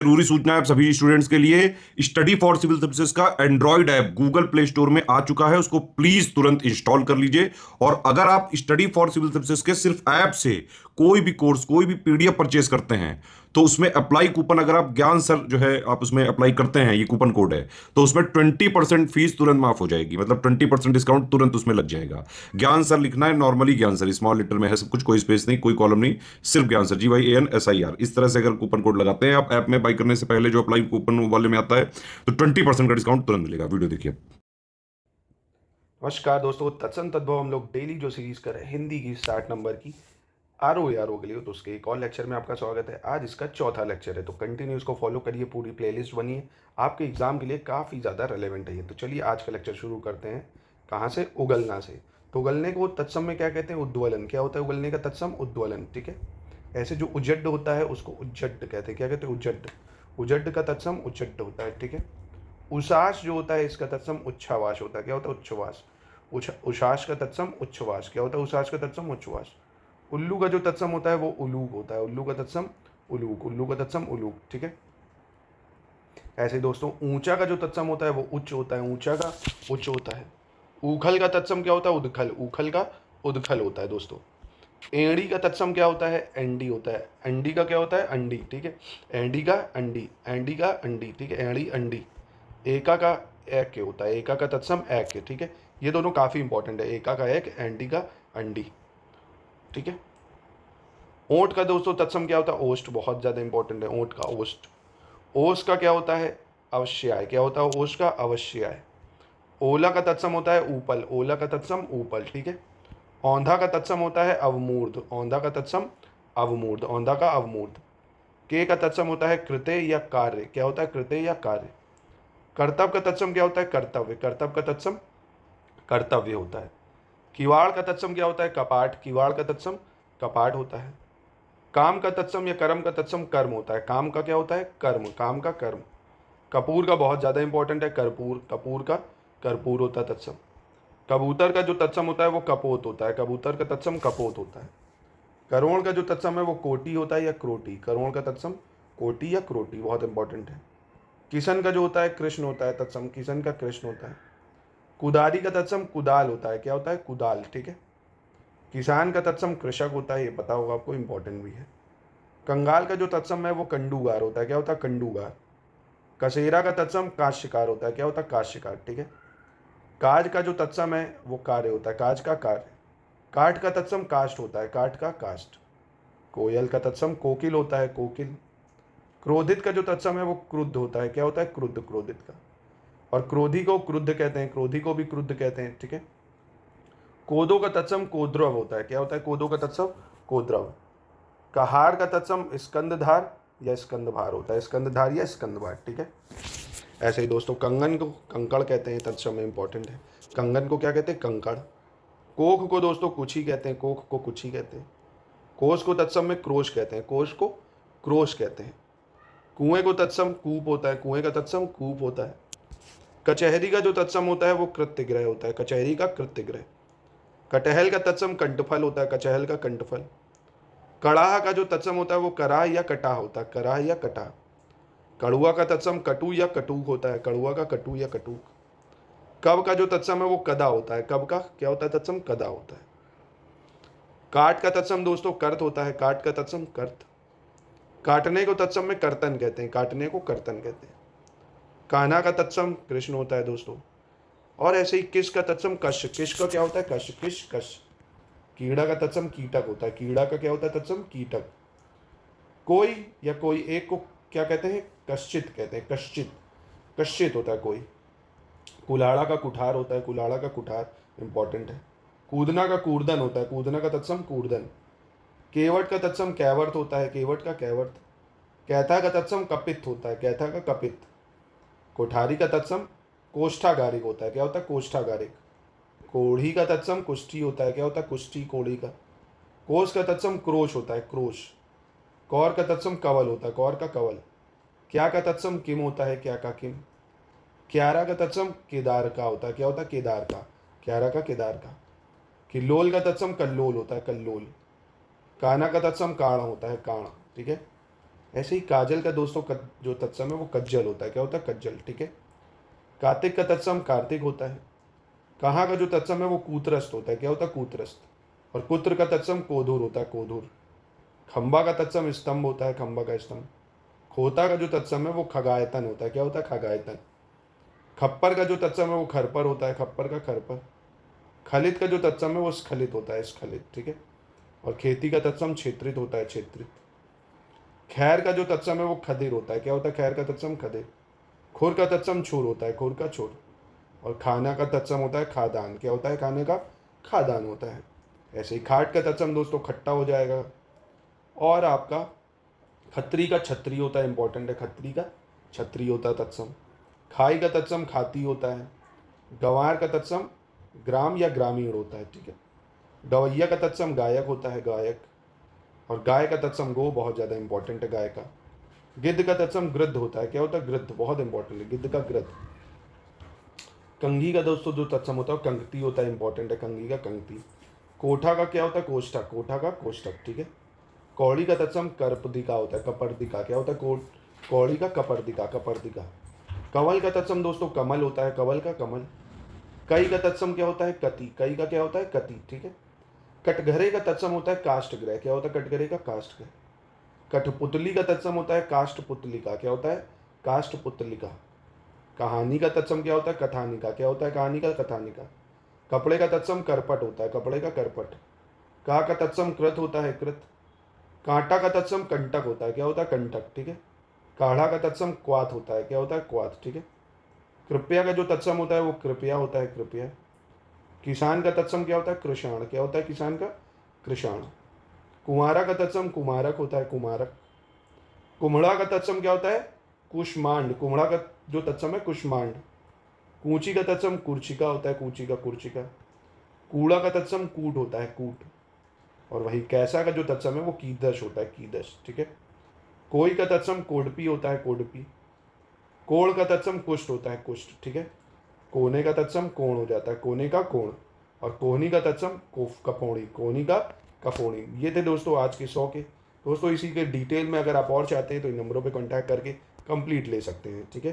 जरूरी सूचना है आप सभी स्टूडेंट्स के लिए। स्टडी फॉर सिविल सर्विसेज का Android app Google play store में आ चुका है, उसको प्लीज तुरंत इंस्टॉल कर लीजिए। और अगर आप स्टडी फॉर सिविल सर्विसेज के सिर्फ ऐप से कोई भी कोर्स, कोई भी पीडीएफ परचेस करते हैं, तो उसमें अप्लाई कूपन, अगर आप ज्ञान सर जो है आप उसमें अप्लाई करते हैं, ये कूपन कोड है, तो उसमें 20% फीस तुरंत माफ हो जाएगी। मतलब 20% डिस्काउंट तुरंत उसमें लग जाएगा। ज्ञान सर लिखना है, नॉर्मली ज्ञान सर स्मॉल लेटर में है सब कुछ, कोई स्पेस नहीं, कोई कॉलम नहीं, सिर्फ ज्ञान सर, GYANSIR। इस तरह से अगर कूपन कोड लगाते हैं आप ऐप में बाई करने से पहले, जो अप्लाई कूपन वाले में आता है, तो 20% का डिस्काउंट तुरंत मिलेगा। वीडियो देखिए। नमस्कार दोस्तों, तत्सम तद्भव हम लोग डेली जो सीरीज कर रहे हैं हिंदी की 60 नंबर की RO के लिए, तो उसके एक और लेक्चर में आपका स्वागत है। आज इसका चौथा लेक्चर है, तो कंटिन्यू इसको फॉलो करिए, पूरी प्लेलिस्ट बनी है, आपके एग्जाम के लिए काफ़ी ज़्यादा रेलेवेंट है ये। तो चलिए आज का लेक्चर शुरू करते हैं। कहाँ से? उगलना से। तो उगलने को तत्सम में क्या कहते हैं? उद्वलन। क्या होता है उगलने का तत्सम? उद्वलन। ठीक है। ऐसे जो उजड्ड होता है उसको उज्जड कहते हैं। क्या कहते हैं? उज्जड। उजड्ड का तत्सम उज्जड होता है। ठीक है। उषास जो होता है इसका तत्सम उच्छ्वास होता है। क्या होता है? उच्छ्वास। उषास का तत्सम उच्छ्वास। क्या होता है? उषास का तत्सम उच्छ्वास। उल्लू का जो तत्सम होता है वो उलूक होता है। उल्लू का तत्सम उलूक। उल्लू का तत्सम उलूक। ठीक है। ऐसे ही दोस्तों ऊंचा का जो तत्सम होता है वो उच्च होता है। ऊंचा का उच्च होता है। उखल का तत्सम क्या होता है? उदखल। उखल का उदखल होता है दोस्तों। एड़ी का तत्सम क्या होता है? एंडी होता है। अंडी का क्या होता है? अंडी। ठीक है। एंडी का अंडी। एंडी का अंडी। ठीक है। एड़ी अंडी। एका का एक के होता है। एका का तत्सम एक के। ठीक है। ये दोनों काफ़ी इंपॉर्टेंट है, एका का एक, एंडी का अंडी। ठीक है। ओंठ का दोस्तों तत्सम क्या होता है? ओष्ठ। बहुत ज़्यादा इंपॉर्टेंट है ओंठ का ओष्ठ। ओस का क्या होता है? अवश्याय। क्या होता है ओस का? अवश्याय। ओला का तत्सम होता है ऊपल। ओला का तत्सम ऊपल। ठीक है। औंधा का तत्सम होता है अवमूर्ध। औंधा का तत्सम अवमूर्ध। औंधा का अवमूर्ध। के का तत्सम होता है कृत्य या कार्य। क्या होता है? कृत्य या कार्य। कर्तव्य का तत्सम क्या होता है? कर्तव्य। कर्तव्य का तत्सम कर्तव्य होता है। किवाड़ का तत्सम क्या होता है? कपाट। किवाड़ का तत्सम कपाट होता है। काम का तत्सम या कर्म का तत्सम कर्म होता है। काम का क्या होता है? कर्म। काम का कर्म। कपूर का बहुत ज़्यादा इंपॉर्टेंट है कर्पूर। कपूर का कर्पूर होता है तत्सम। कबूतर का जो तत्सम होता है वो कपोत होता है। कबूतर का तत्सम कपोत होता है। करोड़ का जो तत्सम है वो कोटि होता है या क्रोटी। करोड़ का तत्सम कोटि या क्रोटी, बहुत इंपॉर्टेंट है। किशन का जो होता है कृष्ण होता है तत्सम। किशन का कृष्ण होता है। कुदारी का तत्सम कुदाल होता है। क्या होता है? कुदाल। ठीक है। किसान का तत्सम कृषक होता है, ये पता होगा आपको, इंपॉर्टेंट भी है। कंगाल का जो तत्सम है वो कंडूगार होता है। क्या होता है? कंडूगार। कसेरा का तत्सम काश्यकार होता है। क्या होता है? काश्यकार। ठीक है। काज का जो तत्सम है वो कार्य होता है। काज का कार्य। काठ का तत्सम काष्ठ होता है। काठ का काष्ठ। कोयल का तत्सम कोकिल होता है। कोकिल। क्रोधित का जो तत्सम है वो क्रुद्ध होता है। क्या होता है? क्रुद्ध। क्रोधित का। और क्रोधी को क्रुद्ध कहते हैं। क्रोधी को भी क्रुद्ध कहते हैं। ठीक है। कोदो का तत्सम कोद्रव होता है। क्या होता है? कोदो का तत्सम कोद्रव। कहार का तत्सम स्कंदधार या स्कंदभार होता है। स्कंदधार या स्कंदभार। ठीक है। ऐसे ही दोस्तों कंगन को कंकड़ कहते हैं, तत्सम में इंपॉर्टेंट है। कंगन को क्या कहते हैं? कंकड़। कोख को दोस्तों कुछ ही कहते हैं। कोख को कुछ ही कहते हैं। कोष को तत्सम में क्रोश कहते हैं। कोष को क्रोश कहते हैं। कुएं को तत्सम कूप होता है। कुएं का तत्सम कूप होता है। कचहरी का जो तत्सम होता है वो कृत्यग्रह होता है। कचहरी का कृत्यग्रह। कटहल का तत्सम कंठफल होता है। कचहल का कंठफल। कड़ाह का जो तत्सम होता है वो कराह या कटाह होता है। कराह या कटाह। कड़ुआ का तत्सम कटु या कटूक होता है। कड़ुआ का कटु या कटूक। कब का जो तत्सम है वो कदा होता है। कब का क्या होता है? तत्सम कदा होता है। काट का तत्सम दोस्तों कर्त होता है। काट का तत्सम कर्त। काटने को तत्सम में कर्तन कहते हैं। काटने को कर्तन कहते हैं। कान्हा का तत्सम कृष्ण होता है दोस्तों। और ऐसे ही किस का तत्सम कश। किस का क्या होता है? कश। किस कश। कीड़ा का तत्सम कीटक होता है। कीड़ा का क्या होता है? तत्सम कीटक। कोई या कोई एक को क्या कहते हैं? कश्चित कहते हैं। कश्चित। कश्चित होता है कोई। कुल्हाड़ा का कुठार होता है। कुल्हाड़ा का कुठार इंपॉर्टेंट है। कूदना का कूर्दन होता है। कूदना का तत्सम कूर्दन। केवट का तत्सम कैवर्त होता है। केवट का कैवर्त। कैथा का तत्सम कपित होता है। कैथा का कपित। कोठारी का तत्सम कोष्ठागारिक होता है। क्या होता है? कोष्ठागारिक। कोढ़ी का तत्सम कुष्ठी होता है। क्या होता है? कुष्ठी कोढ़ी का। कोष का तत्सम क्रोश होता है। क्रोश। कौर का तत्सम कवल होता है। कौर का कवल। क्या का तत्सम किम होता है। क्या का किम। क्यारा का तत्सम केदार का होता है। क्या होता है? केदार का। क्यारा का केदार का। किल्लोल का तत्सम कल्लोल होता है। कल्लोल। काना का तत्सम काण होता है। काण। ठीक है। ऐसे ही काजल का दोस्तों जो तत्सम है वो कज्जल होता है। क्या होता है? कज्जल। ठीक है। कार्तिक का तत्सम कार्तिक होता है। कहाँ का जो तत्सम है वो कूत्रस्त होता है। क्या होता है? कूत्रस्त। और कुत्र का तत्सम कोधुर होता है। कोधुर। खंबा का तत्सम स्तंभ होता है। खंबा का स्तंभ। खोता का जो तत्सम है वो खगायतन होता है। क्या होता है? खगायतन। खप्पर का जो तत्सम है वो खरपर होता है। खप्पर का खरपर। खलित का जो तत्सम है वो स्खलित होता है। स्खलित। ठीक है। और खेती का तत्सम क्षेत्रित होता है। क्षेत्रित। खैर का जो तत्सम है वो खदिर होता है। क्या होता है? खैर का तत्सम खदिर। खुर का तत्सम छुर होता है। खुर का छुर। और खाना का तत्सम होता है खादान। क्या होता है? खाने का खादान होता है। ऐसे ही खाट का तत्सम दोस्तों खट्टा हो जाएगा। और आपका खत्री का छत्री होता है। इंपॉर्टेंट है। खत्री का छत्री होता है तत्सम। खाई का तत्सम खाती होता है। गंवार का तत्सम ग्राम या ग्रामीण होता है। ठीक है। गवैया का तत्सम गायक होता है। गायक। और गाय का तत्सम गो, बहुत ज़्यादा इंपॉर्टेंट है गाय का। गिद्ध का तत्सम गृद्ध होता है। क्या होता है? गृद्ध। बहुत इंपॉर्टेंट है गिद्ध का गृद्ध। कंघी का दोस्तों जो तत्सम होता है वो कंगती होता है। इंपॉर्टेंट है कंघी का कंगती। कोठा का क्या होता है? कोष्ठक। कोठा का कोष्ठक। ठीक है। कौड़ी का तत्सम कर्पदिका होता है। कपर्दिका। क्या होता है? कौड़ी का कपर्दिका। कपर्दिका। कंवल का तत्सम दोस्तों कमल होता है। कंवल का कमल। कई का तत्सम क्या होता है? कति। कई का क्या होता है? कति। ठीक है। कटघरे का तत्सम होता है काष्ठग्रह। क्या होता है? कटघरे का काष्ठग्रह। कठपुतली का तत्सम होता है काष्ठपुतलिका। क्या होता है? काष्ठपुतलिका। कहानी का तत्सम क्या होता है? कथानिका। क्या होता है? कहानी का कथानिका। कपड़े का तत्सम करपट होता है। कपड़े का करपट। का तत्सम कृत होता है। कृत। कांटा का तत्सम कंटक होता है। क्या होता है? कंटक। ठीक है। काढ़ा का तत्सम क्वाथ होता है। क्या होता है? क्वाथ। ठीक है। कृपया का जो तत्सम होता है वो कृपया होता है। कृपया। किसान का तत्सम क्या होता है? कृषाण। क्या होता है किसान का? कृषाण। कुंवारा का तत्सम कुमारक होता है। कुमारक। कुम्हड़ा का तत्सम क्या होता है? कुष्मांड। कुम्हड़ा का जो तत्सम है कुष्मांड। कूची का तत्सम कुर्चिका होता है। कूची का कुर्चिका। कूड़ा का तत्सम कूट होता है। कूट। और वही कैसा का जो तत्सम है वो कीदश होता है। कीदश। ठीक है। कोई का तत्सम कोडपी होता है। कोडपी। कोण का तत्सम कुष्ठ होता है। कुष्ठ। ठीक है। कोने का तत्सम कोण हो जाता है। कोने का कोण। और कोहनी का तत्सम कपोणी। कोहनी का कपोणी। ये थे दोस्तों आज के 100 के। दोस्तों इसी के डिटेल में अगर आप और चाहते हैं तो इन नंबरों पे कांटेक्ट करके कंप्लीट ले सकते हैं। ठीक है।